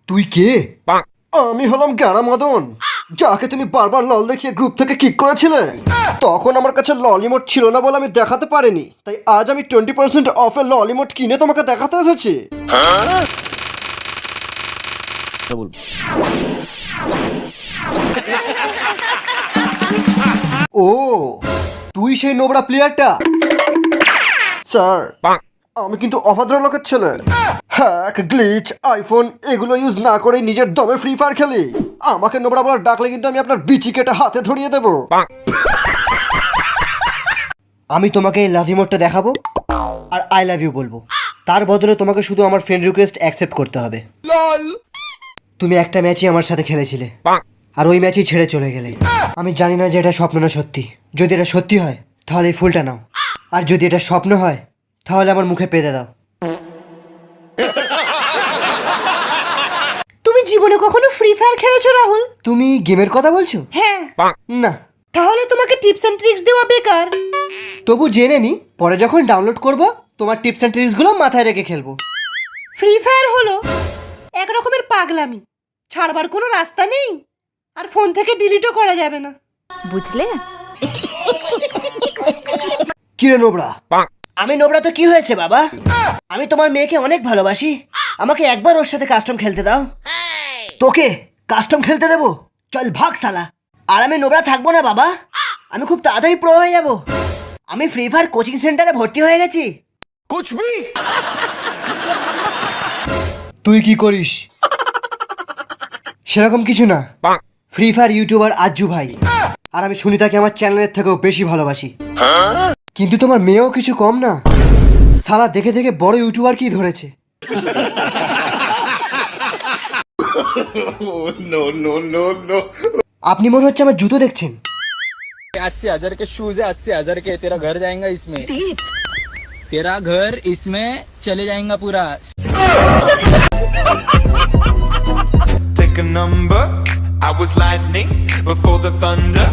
তুই কে? আমি হলাম গানা মদন, যাকে তুমি বারবার লল দেখিয়ে গ্রুপ থেকে কিক করেছিলে। তখন আমার কাছে লল ইমোট ছিল না বলে আমি দেখাতে পারিনি, তাই আজ আমি 20% অফের লল ইমোট কিনে তোমাকে দেখাতে এসেছি। ও, তুই সেই নোবরা প্লেয়ারটা? স্যার, আমি কিন্তু অভদ্র লোকের ছেলে। হ্যাক, গ্লিচ, আইফোন এগুলো ইউজ না করে নিজের দমে ফ্রি ফায়ার খেলি। আমাকে নোবরা বলার ডাকলে কিন্তু আমি আপনার বিচি কেটে হাতে ধরিয়ে দেব। আমি তোমাকে এই লাভ ইমোটটা দেখাবো আর আই লাভ ইউ বলবো। তার বদলে তোমাকে শুধু আমার ফ্রেন্ড রিকোয়েস্ট অ্যাকসেপ্ট করতে হবে। তুমি একটা ম্যাচই আমার সাথে খেলেছিলে আর ওই ম্যাচই ছেড়ে চলে গেলে। আমি জানি না যে এটা স্বপ্ন না সত্যি। যদি এটা সত্যি হয় তাহলে এই ফুলটা নাও, আর যদি এটা স্বপ্ন হয় তাহলে আমার মুখে পেতে দাও। তুমি জীবনে কখনো ফ্রি ফায়ার খেলেছো রাহুল? তুমি গেমের কথা বলছো? হ্যাঁ। না। তাহলে তোমাকে টিপস এন্ড ট্রিক্স দেওয়া বেকার। তবু জেনে নি, পরে যখন ডাউনলোড করব তোমার টিপস এন্ড ট্রিক্সগুলো মাথায় রেখে খেলবো। ফ্রি ফায়ার হলো এক রকমের পাগলামি, ছাড়বার কোনো রাস্তা নেই, আর ফোন থেকে ডিলিটও করা যাবে না, বুঝলে? কিরে নোবরা? আমি নোবরা তো কি হয়েছে বাবা? আমি তোমার মেয়েকে অনেক ভালোবাসি। আমাকে একবার ওর সাথে কাস্টম খেলতে দাও। তোকে কাস্টম খেলতে দেবো? চল ভাগ শালা। আর আমি নোবরা থাকবো না বাবা, আমি খুব তাড়াতাড়ি প্রো হয়ে যাব। আমি ফ্রি ফায়ার কোচিং সেন্টারে ভর্তি হয়ে গেছি। তুই কি করিস? সেরকম কিছু না। ফ্রি ফায়ার ইউটিউবার আজ্জু ভাই, আর আমি শুনি তাকে আমার চ্যানেলের থেকেও বেশি ভালোবাসি। কিন্তু তোমার মেয়েও কিছু কম না। শালা দেখে দেখে বড় ইউটিউবার কি ধরেছে। আপনি মনে হচ্ছে আমার জুতো দেখছেন। 80,000 के शूज है, 80,000 के। तेरा घर जाएगा इसमें, तेरा घर इसमें चले जाएगा पूरा। Take a number. I was lightning before the thunder.